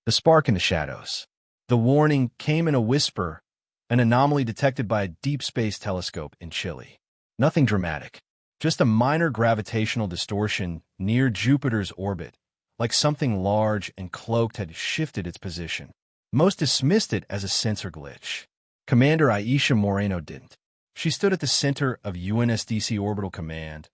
The spark in the shadows. The warning came in a whisper, an anomaly detected by a deep space telescope in Chile. Nothing dramatic, just a minor gravitational distortion near Jupiter's orbit, like something large and cloaked had shifted its position. Most dismissed it as a sensor glitch. Commander Aisha Moreno didn't. She stood at the center of UNSDC Orbital Command,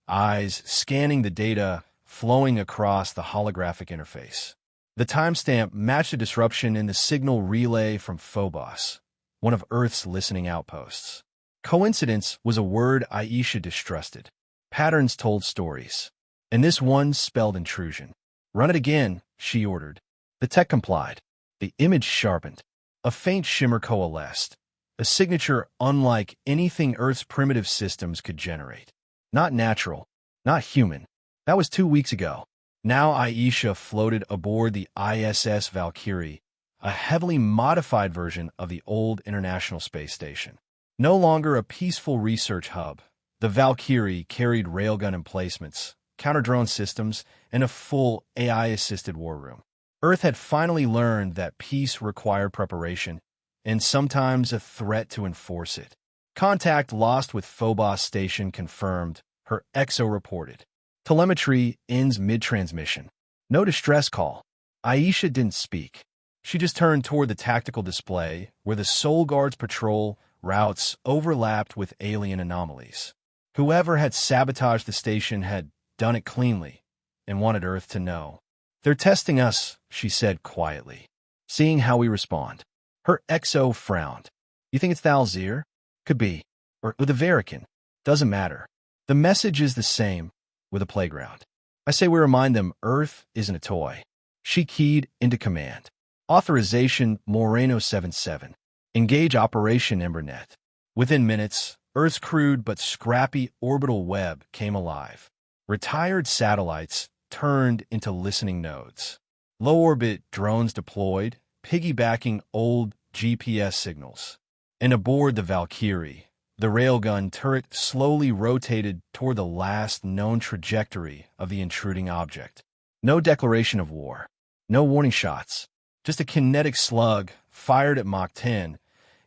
eyes scanning the data flowing across the holographic interface. The timestamp matched a disruption in the signal relay from Phobos, one of Earth's listening outposts. Coincidence was a word Aisha distrusted. Patterns told stories, and this one spelled intrusion. "Run it again," she ordered. The tech complied. The image sharpened. A faint shimmer coalesced, a signature unlike anything Earth's primitive systems could generate. Not natural, not human. That was 2 weeks ago. Now Aisha floated aboard the ISS Valkyrie, a heavily modified version of the old International Space Station. No longer a peaceful research hub, the Valkyrie carried railgun emplacements, counter-drone systems, and a full AI-assisted war room. Earth had finally learned that peace required preparation, and sometimes a threat to enforce it. Contact lost with Phobos Station confirmed, her EXO reported. Telemetry ends mid-transmission. No distress call. Aisha didn't speak. She just turned toward the tactical display, where the Soul Guard's patrol routes overlapped with alien anomalies. Whoever had sabotaged the station had done it cleanly, and wanted Earth to know. "They're testing us," she said quietly, "seeing how we respond." Her XO frowned. "You think it's the Alzir? Could be. Or the Verican. Doesn't matter. The message is the same, with a playground. I say we remind them Earth isn't a toy." She keyed into command. Authorization Moreno 77. Engage Operation Embernet. Within minutes, Earth's crude but scrappy orbital web came alive. Retired satellites turned into listening nodes. Low-orbit drones deployed, piggybacking old GPS signals. And aboard the Valkyrie, the railgun turret slowly rotated toward the last known trajectory of the intruding object. No declaration of war. No warning shots. Just a kinetic slug fired at Mach 10,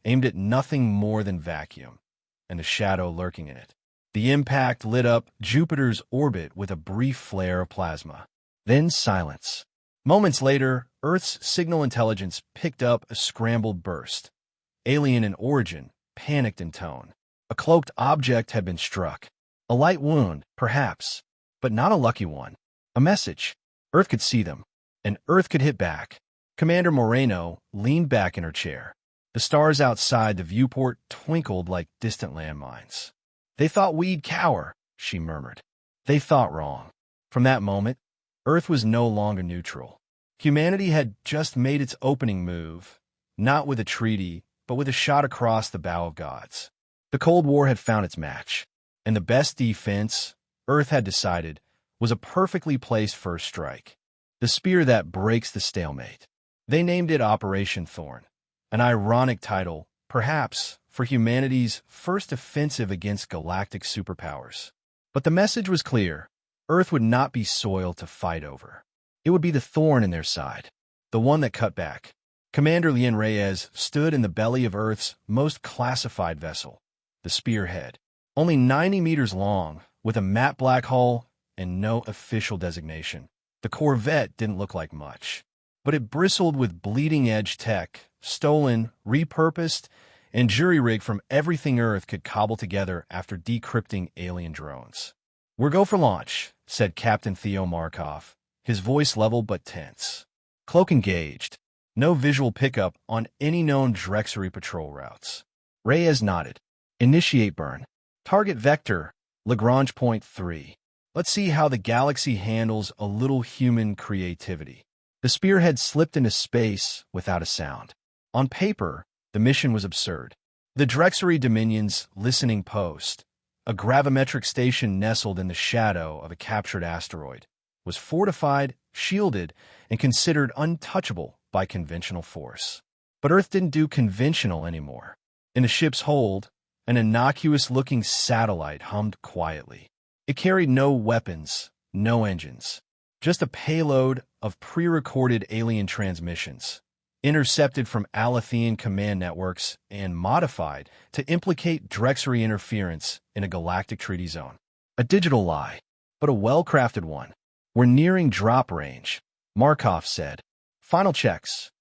aimed at nothing more than vacuum, and a shadow lurking in it. The impact lit up Jupiter's orbit with a brief flare of plasma. Then silence. Moments later, Earth's signal intelligence picked up a scrambled burst. Alien in origin, panicked in tone. A cloaked object had been struck. A light wound, perhaps, but not a lucky one. A message. Earth could see them, and Earth could hit back. Commander Moreno leaned back in her chair. The stars outside the viewport twinkled like distant landmines. "They thought we'd cower," she murmured. They thought wrong. From that moment, Earth was no longer neutral. Humanity had just made its opening move, not with a treaty, but with a shot across the bow of gods. The Cold War had found its match, and the best defense, Earth had decided, was a perfectly placed first strike. The spear that breaks the stalemate. They named it Operation Thorn, an ironic title, perhaps, for humanity's first offensive against galactic superpowers. But the message was clear. Earth would not be soil to fight over. It would be the thorn in their side, the one that cut back. Commander Leon Reyes stood in the belly of Earth's most classified vessel, the Spearhead, only 90 meters long, with a matte black hull and no official designation. The Corvette didn't look like much, but it bristled with bleeding-edge tech, stolen, repurposed, and jury-rigged from everything Earth could cobble together after decrypting alien drones. "We're go for launch," said Captain Theo Markov, his voice level but tense. Cloak engaged. No visual pickup on any known Drexery patrol routes. Reyes nodded. "Initiate burn. Target vector, Lagrange point 3. Let's see how the galaxy handles a little human creativity." The Spearhead slipped into space without a sound. On paper, the mission was absurd. The Drexery Dominion's listening post, a gravimetric station nestled in the shadow of a captured asteroid, was fortified, shielded, and considered untouchable by conventional force. But Earth didn't do conventional anymore. In the ship's hold, an innocuous-looking satellite hummed quietly. It carried no weapons, no engines, just a payload of pre-recorded alien transmissions, intercepted from Alathian command networks and modified to implicate Drexery interference in a galactic treaty zone. A digital lie, but a well-crafted one. We're nearing drop range, Markov said. Final checks.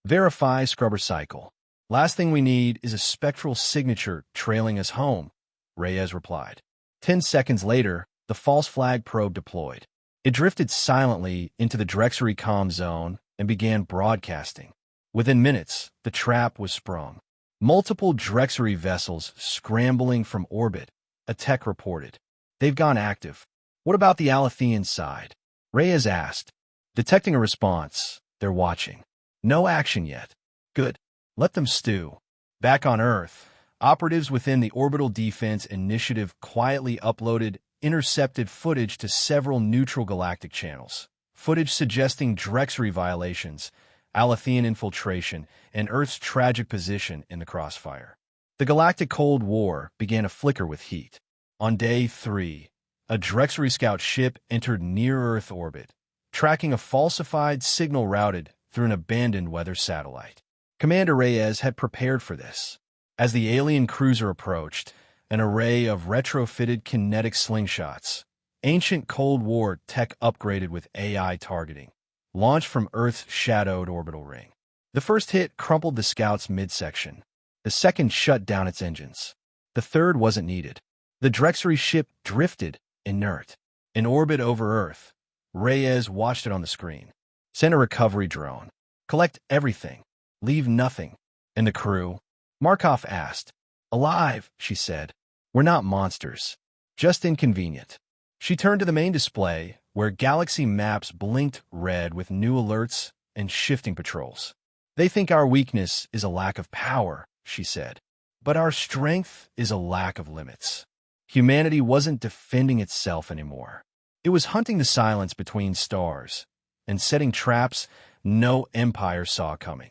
Verify scrubber cycle. Last thing we need is a spectral signature trailing us home, Reyes replied. 10 seconds later, the false flag probe deployed. It drifted silently into the Drexery comm zone and began broadcasting. Within minutes, the trap was sprung. Multiple Drexery vessels scrambling from orbit, a tech reported. They've gone active. What about the Alathian side? Reyes asked. Detecting a response. They're watching. No action yet. Good. Let them stew. Back on Earth, operatives within the Orbital Defense Initiative quietly uploaded intercepted footage to several neutral galactic channels. Footage suggesting Drexery violations, Alathian infiltration, and Earth's tragic position in the crossfire. The galactic Cold War began to flicker with heat. On day 3, a Drexery scout ship entered near-Earth orbit, tracking a falsified signal routed through an abandoned weather satellite. Commander Reyes had prepared for this. As the alien cruiser approached, an array of retrofitted kinetic slingshots, ancient Cold War tech upgraded with AI targeting, launched from Earth's shadowed orbital ring. The first hit crumpled the scout's midsection. The second shut down its engines. The third wasn't needed. The Drexery ship drifted, inert. In orbit over Earth, Reyes watched it on the screen. Send a recovery drone. Collect everything. Leave nothing. And the crew? Markov asked. Alive, she said. We're not monsters. Just inconvenient. She turned to the main display, where galaxy maps blinked red with new alerts and shifting patrols. They think our weakness is a lack of power, she said. But our strength is a lack of limits. Humanity wasn't defending itself anymore. It was hunting the silence between stars and setting traps no empire saw coming.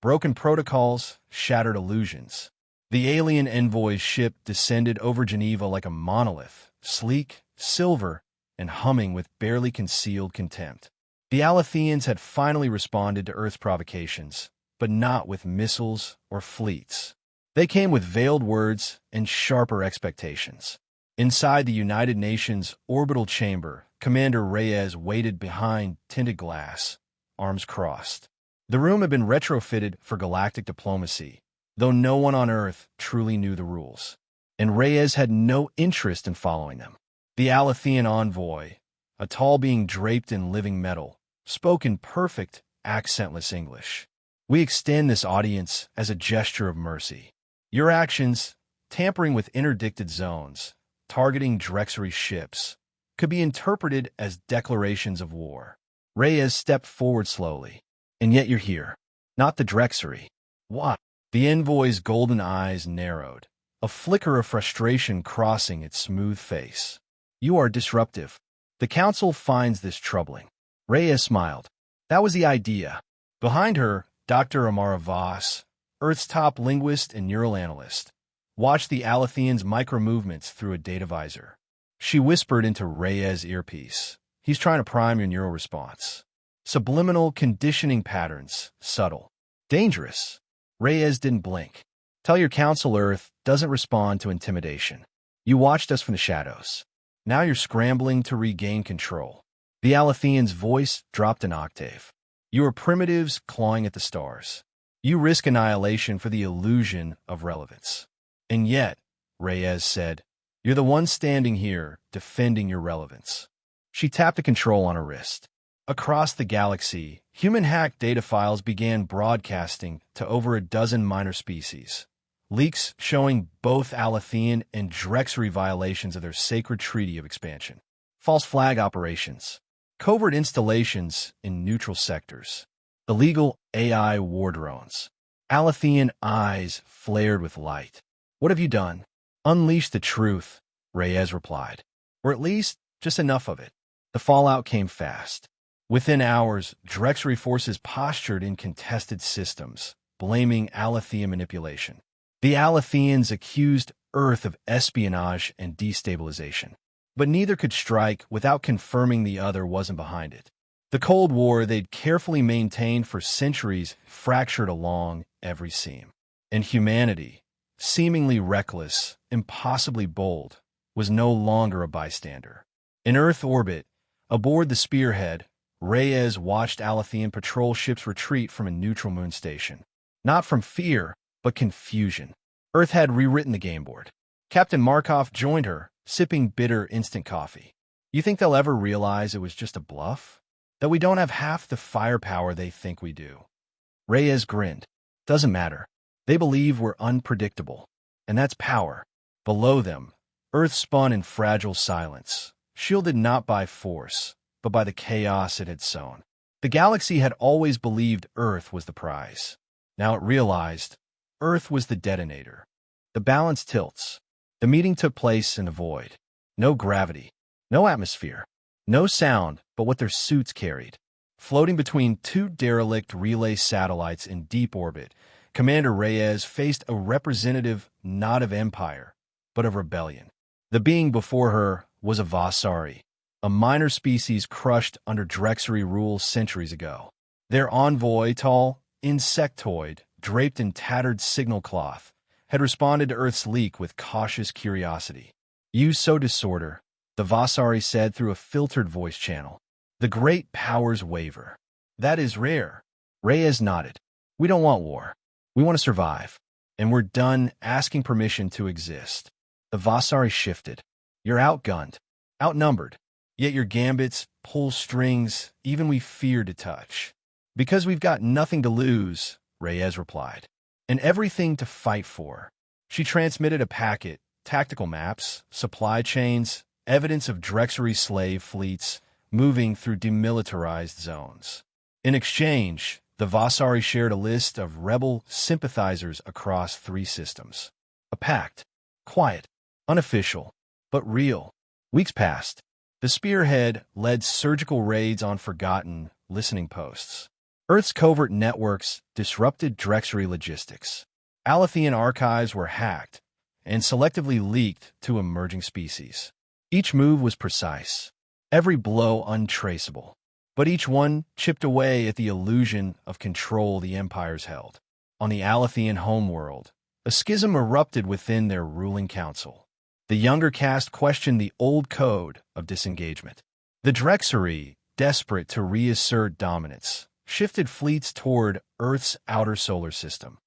Broken protocols, shattered illusions. The alien envoy's ship descended over Geneva like a monolith, sleek, silver, and humming with barely concealed contempt. The Alathians had finally responded to Earth's provocations, but not with missiles or fleets. They came with veiled words and sharper expectations. Inside the United Nations orbital chamber, Commander Reyes waited behind tinted glass, arms crossed. The room had been retrofitted for galactic diplomacy, though no one on Earth truly knew the rules. And Reyes had no interest in following them. The Alathian envoy, a tall being draped in living metal, spoke in perfect, accentless English. We extend this audience as a gesture of mercy. Your actions, tampering with interdicted zones, targeting Drexery ships, could be interpreted as declarations of war. Reyes stepped forward slowly. And yet you're here. Not the Drexery. Why? The envoy's golden eyes narrowed, a flicker of frustration crossing its smooth face. You are disruptive. The Council finds this troubling. Reyes smiled. That was the idea. Behind her, Dr. Amara Voss, Earth's top linguist and neural analyst, watched the Alathians' micro-movements through a data visor. She whispered into Reyes' earpiece. He's trying to prime your neural response. Subliminal conditioning patterns, subtle. Dangerous. Reyes didn't blink. Tell your Council Earth doesn't respond to intimidation. You watched us from the shadows. Now you're scrambling to regain control. The Alathian's voice dropped an octave. You are primitives clawing at the stars. You risk annihilation for the illusion of relevance. And yet, Reyes said, you're the one standing here defending your relevance. She tapped a control on her wrist. Across the galaxy, human-hacked data files began broadcasting to over a dozen minor species. Leaks showing both Alathian and Drexery violations of their sacred treaty of expansion. False flag operations. Covert installations in neutral sectors. Illegal AI war drones. Alathian eyes flared with light. What have you done? Unleash the truth, Reyes replied. Or at least, just enough of it. The fallout came fast. Within hours, Drexery forces postured in contested systems, blaming Alathian manipulation. The Alathians accused Earth of espionage and destabilization. But neither could strike without confirming the other wasn't behind it. The Cold War they'd carefully maintained for centuries fractured along every seam. And humanity, seemingly reckless, impossibly bold, was no longer a bystander. In Earth orbit, aboard the Spearhead, Reyes watched Alathian patrol ships retreat from a neutral moon station. Not from fear, but confusion. Earth had rewritten the game board. Captain Markov joined her, sipping bitter instant coffee. You think they'll ever realize it was just a bluff? That we don't have half the firepower they think we do? Reyes grinned. Doesn't matter. They believe we're unpredictable. And that's power. Below them, Earth spun in fragile silence, shielded not by force, but by the chaos it had sown. The galaxy had always believed Earth was the prize. Now it realized Earth was the detonator. The balance tilts. The meeting took place in the void. No gravity, no atmosphere, no sound but what their suits carried. Floating between two derelict relay satellites in deep orbit, Commander Reyes faced a representative not of empire, but of rebellion. The being before her was a Vasari, a minor species crushed under Drexery rule centuries ago. Their envoy, tall, insectoid, draped in tattered signal cloth, had responded to Earth's leak with cautious curiosity. "You sow disorder," the Vasari said through a filtered voice channel. "The great powers waver. That is rare." Reyes nodded. "We don't want war. We want to survive. And we're done asking permission to exist." The Vasari shifted. "You're outgunned, outnumbered. Yet your gambits pull strings even we fear to touch." "Because we've got nothing to lose," Reyes replied, "and everything to fight for." She transmitted a packet, tactical maps, supply chains, evidence of Drexery slave fleets moving through demilitarized zones. In exchange, the Vasari shared a list of rebel sympathizers across 3 systems. A pact, quiet, unofficial, but real. Weeks passed. The Spearhead led surgical raids on forgotten listening posts. Earth's covert networks disrupted Drexery logistics. Alathian archives were hacked and selectively leaked to emerging species. Each move was precise, every blow untraceable, but each one chipped away at the illusion of control the empires held. On the Alathian homeworld, a schism erupted within their ruling council. The younger caste questioned the old code of disengagement. The Drexery, desperate to reassert dominance, shifted fleets toward Earth's outer solar system,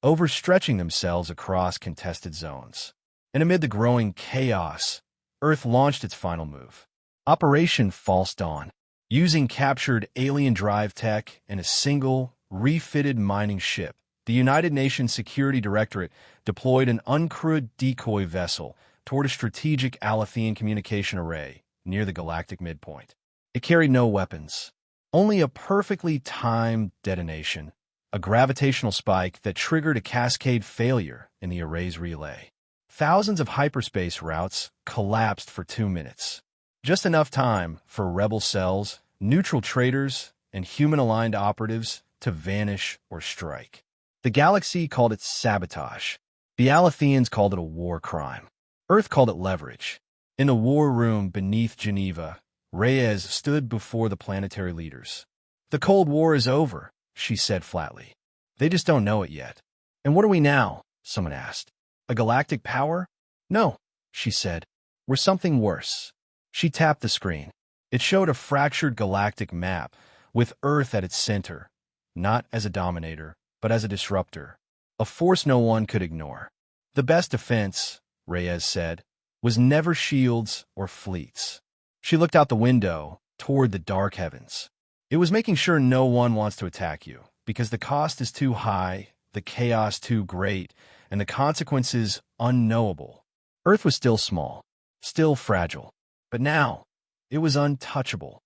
overstretching themselves across contested zones. And amid the growing chaos, Earth launched its final move, Operation False Dawn. Using captured alien drive tech and a single, refitted mining ship, the United Nations Security Directorate deployed an uncrewed decoy vessel toward a strategic Alathian communication array near the galactic midpoint. It carried no weapons, only a perfectly timed detonation, a gravitational spike that triggered a cascade failure in the array's relay. Thousands of hyperspace routes collapsed for 2 minutes. Just enough time for rebel cells, neutral traders, and human-aligned operatives to vanish or strike. The galaxy called it sabotage. The Alathians called it a war crime. Earth called it leverage. In the war room beneath Geneva, Reyes stood before the planetary leaders. "The Cold War is over," she said flatly. "They just don't know it yet." "And what are we now?" someone asked. "A galactic power?" "No," she said. "We're something worse." She tapped the screen. It showed a fractured galactic map, with Earth at its center, not as a dominator, but as a disruptor, a force no one could ignore. "The best defense," Reyes said, "was never shields or fleets." She looked out the window, toward the dark heavens. "It was making sure no one wants to attack you, because the cost is too high, the chaos too great, and the consequences unknowable." Earth was still small, still fragile, but now it was untouchable.